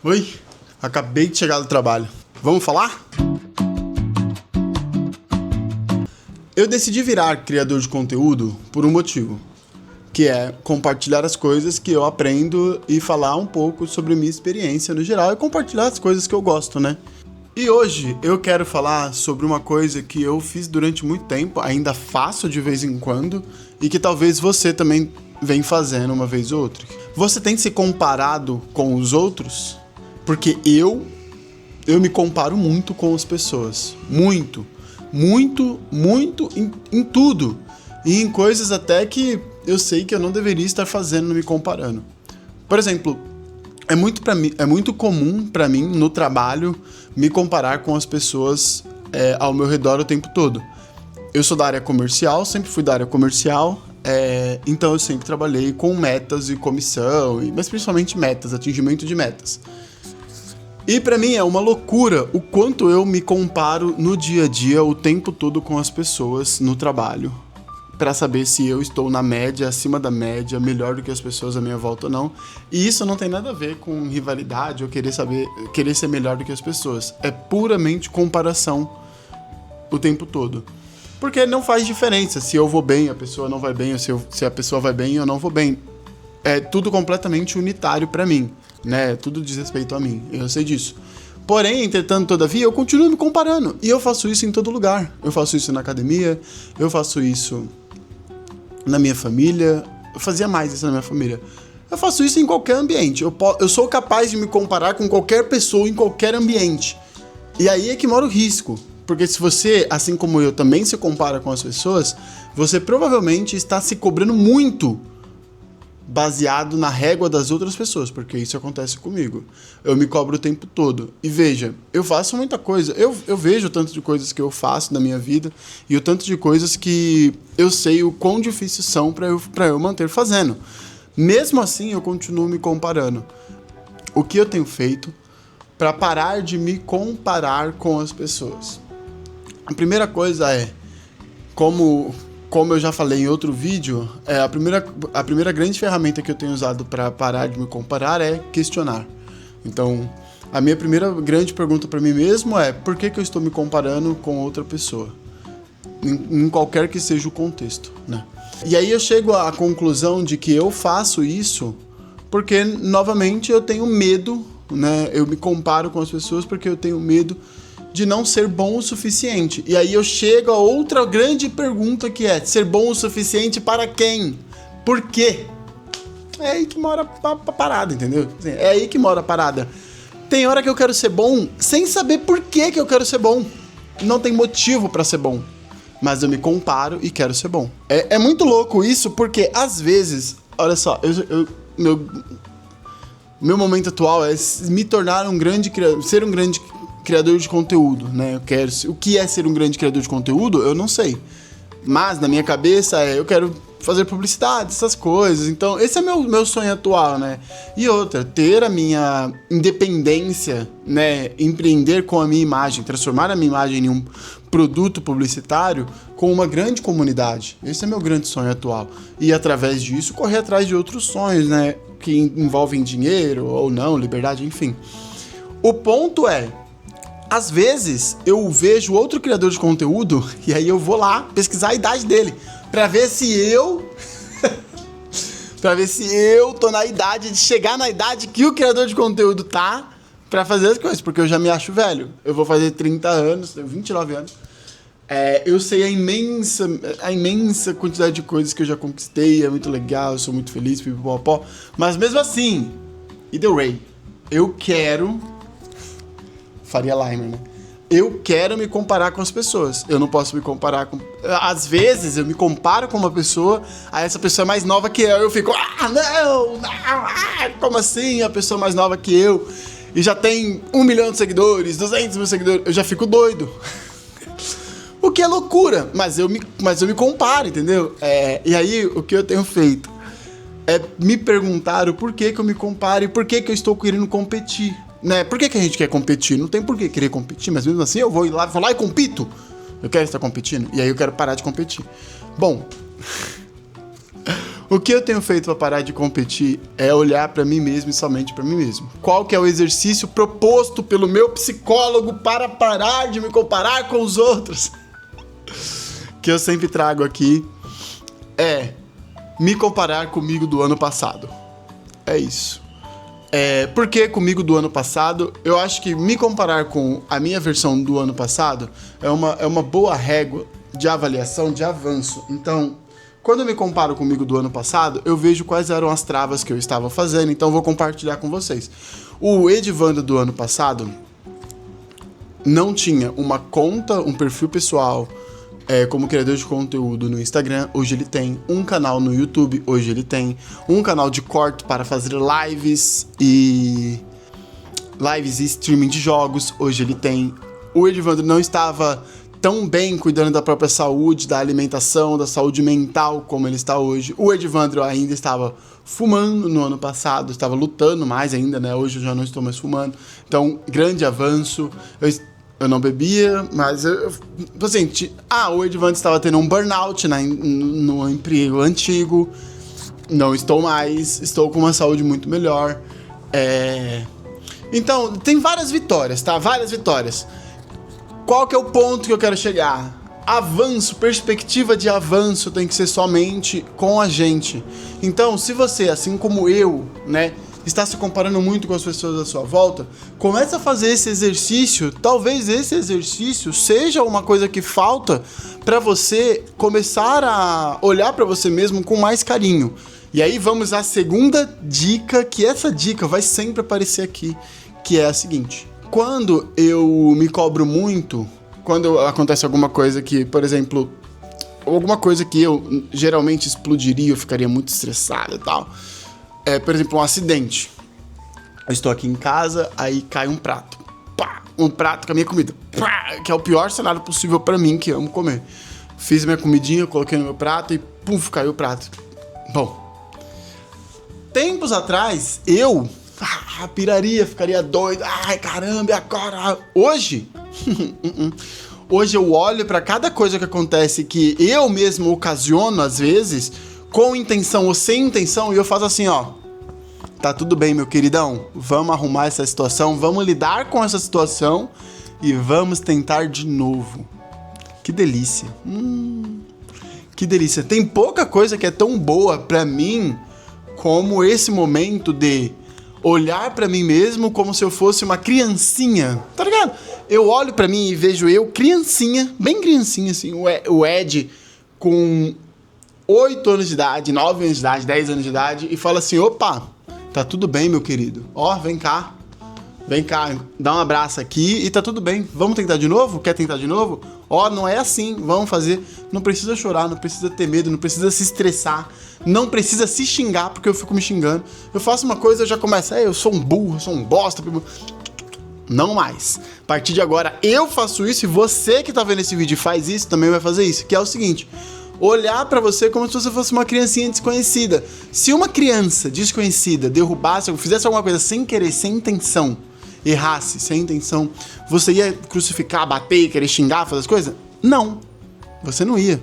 Oi, acabei de chegar do trabalho. Vamos falar? Eu decidi virar criador de conteúdo por um motivo, que é compartilhar as coisas que eu aprendo e falar um pouco sobre minha experiência no geral e compartilhar as coisas que eu gosto, né? E hoje eu quero falar sobre uma coisa que eu fiz durante muito tempo, ainda faço de vez em quando, e que talvez você também vem fazendo uma vez ou outra. Você tem se comparado com os outros? Porque eu me comparo muito com as pessoas. Muito em tudo. E em coisas até que eu sei que eu não deveria estar fazendo me comparando. Por exemplo, é muito comum pra mim no trabalho me comparar com as pessoas ao meu redor o tempo todo. Eu sou da área comercial, sempre fui da área comercial, então eu sempre trabalhei com metas e comissão, mas principalmente metas, atingimento de metas. E pra mim é uma loucura o quanto eu me comparo no dia a dia o tempo todo com as pessoas no trabalho, pra saber se eu estou na média, acima da média, melhor do que as pessoas à minha volta ou não. E isso não tem nada a ver com rivalidade ou querer ser melhor do que as pessoas. É puramente comparação o tempo todo. Porque não faz diferença se eu vou bem, a pessoa não vai bem, ou se a pessoa vai bem, eu não vou bem. É tudo completamente unitário pra mim, né? Tudo diz respeito a mim, eu sei disso. Porém, entretanto, todavia, eu continuo me comparando. E eu faço isso em todo lugar. Eu faço isso na academia, eu faço isso na minha família. Eu fazia mais isso na minha família. Eu faço isso em qualquer ambiente. Eu sou capaz de me comparar com qualquer pessoa em qualquer ambiente. E aí é que mora o risco. Porque se você, assim como eu, também se compara com as pessoas, você provavelmente está se cobrando muito baseado na régua das outras pessoas, porque isso acontece comigo. Eu me cobro o tempo todo. E veja, eu faço muita coisa. Eu vejo o tanto de coisas que eu faço na minha vida e o tanto de coisas que eu sei o quão difíceis são para eu manter fazendo. Mesmo assim, eu continuo me comparando. O que eu tenho feito para parar de me comparar com as pessoas? A primeira coisa é, como eu já falei em outro vídeo, a primeira grande ferramenta que eu tenho usado para parar de me comparar é questionar. Então, a minha primeira grande pergunta para mim mesmo é: por que eu estou me comparando com outra pessoa? Em qualquer que seja o contexto, né? E aí eu chego à conclusão de que eu faço isso porque, novamente, eu tenho medo, né? Eu me comparo com as pessoas porque eu tenho medo de não ser bom o suficiente. E aí eu chego a outra grande pergunta, que é: ser bom o suficiente para quem? Por quê? É aí que mora a parada, entendeu? É aí que mora a parada. Tem hora que eu quero ser bom sem saber por que eu quero ser bom. Não tem motivo para ser bom. Mas eu me comparo e quero ser bom. É muito louco isso, porque às vezes, olha só, meu momento atual é me tornar ser um grande criador de conteúdo, né? O que é ser um grande criador de conteúdo, eu não sei. Mas na minha cabeça eu quero fazer publicidade, essas coisas. Então, esse é meu sonho atual, né? E outra, ter a minha independência, né? Empreender com a minha imagem, transformar a minha imagem em um produto publicitário com uma grande comunidade. Esse é meu grande sonho atual. E através disso, correr atrás de outros sonhos, né? Que envolvem dinheiro ou não, liberdade, enfim. O ponto é, às vezes, eu vejo outro criador de conteúdo e aí eu vou lá pesquisar a idade dele pra ver se eu tô na idade de chegar na idade que o criador de conteúdo tá pra fazer as coisas, porque eu já me acho velho. Eu vou fazer 30 anos, tenho 29 anos. Eu sei a imensa quantidade de coisas que eu já conquistei, é muito legal, eu sou muito feliz, pipipopó. Mas mesmo assim, either way, eu quero... Faria Limer, né? Eu quero me comparar com as pessoas. Eu não posso me comparar com... Às vezes, eu me comparo com uma pessoa, aí essa pessoa é mais nova que eu fico... como assim? A pessoa mais nova que eu e já tem 1 milhão de seguidores, 200 mil seguidores, eu já fico doido. O que é loucura, mas eu me comparo, entendeu? E aí, o que eu tenho feito é me perguntar o porquê que eu me comparo e por que eu estou querendo competir. Né? Por que a gente quer competir? Não tem por que querer competir, mas mesmo assim eu vou lá e compito. Eu quero estar competindo e aí eu quero parar de competir. Bom, O que eu tenho feito para parar de competir é olhar para mim mesmo e somente para mim mesmo. Qual que é o exercício proposto pelo meu psicólogo para parar de me comparar com os outros? Que eu sempre trago aqui é me comparar comigo do ano passado. É isso. Por que comigo do ano passado? Eu acho que me comparar com a minha versão do ano passado é uma boa régua de avaliação, de avanço. Então, quando eu me comparo comigo do ano passado, eu vejo quais eram as travas que eu estava fazendo, então eu vou compartilhar com vocês. O Edivando do ano passado não tinha uma conta, um perfil pessoal como criador de conteúdo no Instagram. Hoje ele tem um canal no YouTube, hoje ele tem um canal de corte para fazer lives e streaming de jogos, hoje ele tem. O Edivando não estava tão bem cuidando da própria saúde, da alimentação, da saúde mental como ele está hoje. O Edivandro ainda estava fumando no ano passado, estava lutando mais ainda, né? Hoje eu já não estou mais fumando. Então, grande avanço. Eu não bebia, mas o Edivandro estava tendo um burnout no emprego antigo. Não estou mais, estou com uma saúde muito melhor. Então, tem várias vitórias, tá? Várias vitórias. Qual que é o ponto que eu quero chegar? Avanço, perspectiva de avanço tem que ser somente com a gente. Então, se você, assim como eu, né, está se comparando muito com as pessoas à sua volta, comece a fazer esse exercício. Talvez esse exercício seja uma coisa que falta para você começar a olhar para você mesmo com mais carinho. E aí vamos à segunda dica, que essa dica vai sempre aparecer aqui, que é a seguinte. Quando eu me cobro muito, quando acontece alguma coisa que, por exemplo, alguma coisa que eu geralmente explodiria, eu ficaria muito estressado e tal. Por exemplo, um acidente. Eu estou aqui em casa, aí cai um prato. Pá! Um prato com a minha comida. Pá! Que é o pior cenário possível pra mim, que amo comer. Fiz minha comidinha, coloquei no meu prato e puf, caiu o prato. Bom, tempos atrás, eu piraria, ficaria doido. Ai, caramba, agora? Hoje? Hoje eu olho pra cada coisa que acontece que eu mesmo ocasiono, às vezes, com intenção ou sem intenção, e eu faço assim, ó. Tá tudo bem, meu queridão. Vamos arrumar essa situação, vamos lidar com essa situação e vamos tentar de novo. Que delícia. Que delícia. Tem pouca coisa que é tão boa pra mim como esse momento de olhar pra mim mesmo como se eu fosse uma criancinha, tá ligado? Eu olho pra mim e vejo eu, criancinha, bem criancinha, assim, o Ed com 8 anos de idade, 9 anos de idade, 10 anos de idade, e falo assim, opa, tá tudo bem, meu querido. Ó, vem cá, dá um abraço aqui e tá tudo bem. Vamos tentar de novo? Quer tentar de novo? Ó, não é assim, vamos fazer. Não precisa chorar, não precisa ter medo, não precisa se estressar, não precisa se xingar, porque eu fico me xingando. Eu faço uma coisa, eu já começo, eu sou um burro, eu sou um bosta. Não mais. A partir de agora, eu faço isso e você que tá vendo esse vídeo e faz isso, também vai fazer isso, que é o seguinte: olhar pra você como se você fosse uma criancinha desconhecida. Se uma criança desconhecida derrubasse, ou fizesse alguma coisa sem querer, sem intenção, errasse, sem intenção, você ia crucificar, bater, querer xingar, fazer as coisas? Não, você não ia.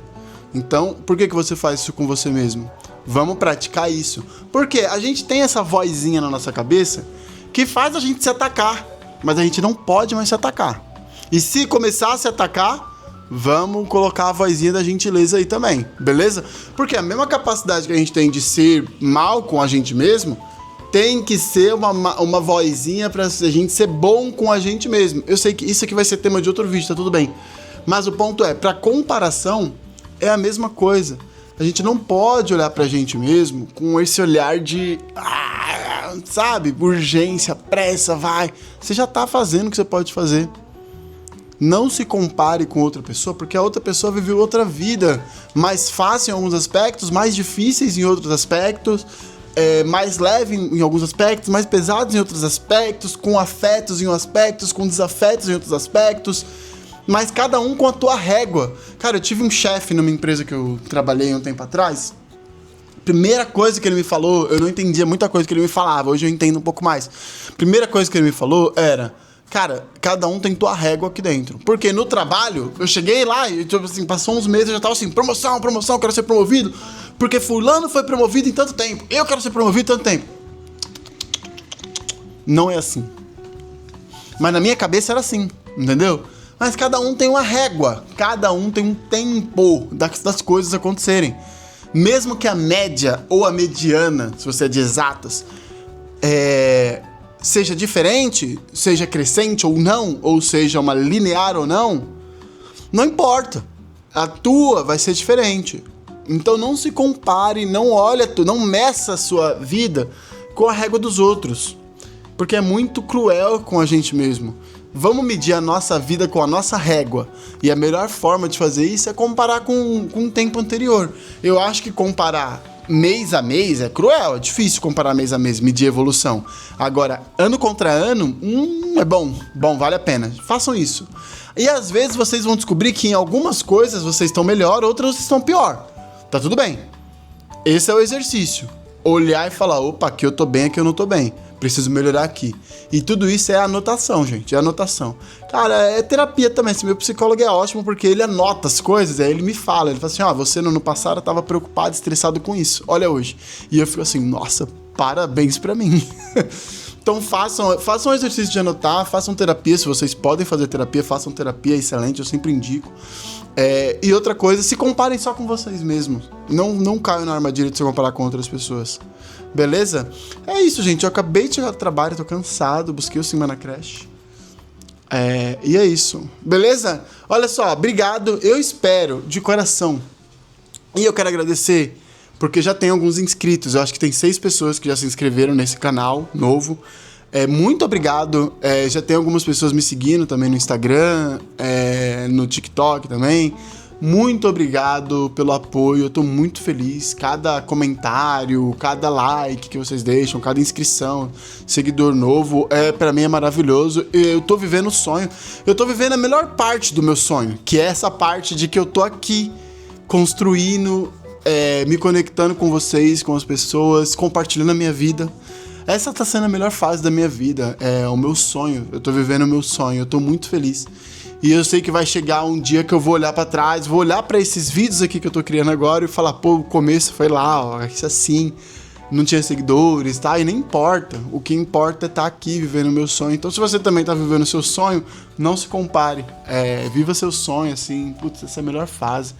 Então, por que você faz isso com você mesmo? Vamos praticar isso. Porque a gente tem essa vozinha na nossa cabeça que faz a gente se atacar, mas a gente não pode mais se atacar. E se começar a se atacar, vamos colocar a vozinha da gentileza aí também, beleza? Porque a mesma capacidade que a gente tem de ser mal com a gente mesmo, tem que ser uma vozinha pra gente ser bom com a gente mesmo. Eu sei que isso aqui vai ser tema de outro vídeo, tá tudo bem. Mas o ponto é, pra comparação, é a mesma coisa. A gente não pode olhar pra gente mesmo com esse olhar de, sabe, urgência, pressa, vai. Você já tá fazendo o que você pode fazer. Não se compare com outra pessoa, porque a outra pessoa viveu outra vida, mais fácil em alguns aspectos, mais difíceis em outros aspectos, mais leve em alguns aspectos, mais pesados em outros aspectos, com afetos em uns aspectos, com desafetos em outros aspectos, mas cada um com a tua régua. Cara, eu tive um chefe numa empresa que eu trabalhei um tempo atrás. Primeira coisa que ele me falou, eu não entendia muita coisa que ele me falava, hoje eu entendo um pouco mais. Primeira coisa que ele me falou era: cara, cada um tem tua régua aqui dentro. Porque no trabalho, eu cheguei lá e, tipo assim, passou uns meses, eu já tava assim, promoção, quero ser promovido. porque fulano foi promovido em tanto tempo, eu quero ser promovido em tanto tempo. Não é assim. Mas na minha cabeça era assim, entendeu? Mas cada um tem uma régua, cada um tem um tempo das coisas acontecerem. Mesmo que a média ou a mediana, se você é de exatas, seja diferente, seja crescente ou não, ou seja uma linear ou não, não importa. A tua vai ser diferente. Então não se compare, não meça a sua vida com a régua dos outros. Porque é muito cruel com a gente mesmo. Vamos medir a nossa vida com a nossa régua. E a melhor forma de fazer isso é comparar com o tempo anterior. Eu acho que comparar mês a mês é cruel, é difícil comparar mês a mês, medir evolução. Agora, ano contra ano, é bom, vale a pena. Façam isso. E às vezes vocês vão descobrir que em algumas coisas vocês estão melhor, outras vocês estão pior. Tá tudo bem. Esse é o exercício. Olhar e falar, opa, aqui eu tô bem, aqui eu não tô bem. Preciso melhorar aqui. E tudo isso é anotação, gente. É anotação. Cara, é terapia também. Esse meu psicólogo é ótimo porque ele anota as coisas. Aí ele me fala. Ele fala assim, você no ano passado tava preocupado, estressado com isso. Olha hoje. E eu fico assim, nossa, parabéns pra mim. Então façam um exercício de anotar. Façam terapia. Se vocês podem fazer terapia, façam terapia. É excelente. Eu sempre indico. E outra coisa, se comparem só com vocês mesmos. Não caiam na armadilha de se comparar com outras pessoas. Beleza? É isso, gente. Eu acabei de chegar do trabalho, tô cansado, busquei o Simba na creche. E é isso. Beleza? Olha só, obrigado. Eu espero, de coração. E eu quero agradecer, porque já tem alguns inscritos. Eu acho que tem 6 pessoas que já se inscreveram nesse canal novo. Muito obrigado. Já tem algumas pessoas me seguindo também no Instagram, no TikTok também. Muito obrigado pelo apoio, eu tô muito feliz. Cada comentário, cada like que vocês deixam, cada inscrição, seguidor novo, pra mim é maravilhoso. Eu tô vivendo o sonho, eu tô vivendo a melhor parte do meu sonho, que é essa parte de que eu tô aqui construindo, me conectando com vocês, com as pessoas, compartilhando a minha vida. Essa tá sendo a melhor fase da minha vida, é o meu sonho, eu tô vivendo o meu sonho, eu tô muito feliz. E eu sei que vai chegar um dia que eu vou olhar pra trás, vou olhar pra esses vídeos aqui que eu tô criando agora e falar, pô, o começo foi lá, ó, isso assim, não tinha seguidores, tá? E nem importa, o que importa é estar aqui vivendo o meu sonho. Então se você também tá vivendo o seu sonho, não se compare, viva seu sonho, assim, putz, essa é a melhor fase.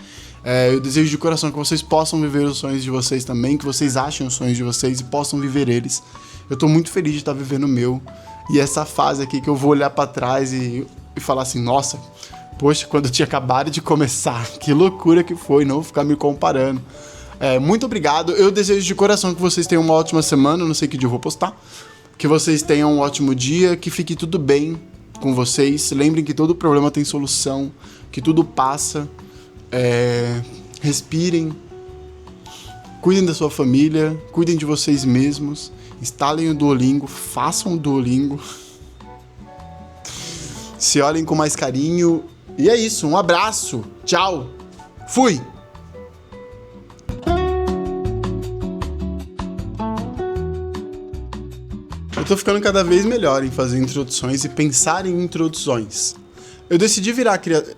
Eu desejo de coração que vocês possam viver os sonhos de vocês também, que vocês achem os sonhos de vocês e possam viver eles. Eu tô muito feliz de estar vivendo o meu, e essa fase aqui que eu vou olhar pra trás e falar assim, nossa, poxa, quando eu tinha acabado de começar, que loucura que foi, não ficar me comparando. Muito obrigado, eu desejo de coração que vocês tenham uma ótima semana, não sei que dia eu vou postar, que vocês tenham um ótimo dia, que fique tudo bem com vocês, lembrem que todo problema tem solução, que tudo passa, respirem, cuidem da sua família, cuidem de vocês mesmos, instalem o Duolingo, façam o Duolingo, se olhem com mais carinho. E é isso, um abraço. Tchau. Fui. Eu tô ficando cada vez melhor em fazer introduções e pensar em introduções. Eu decidi virar criador...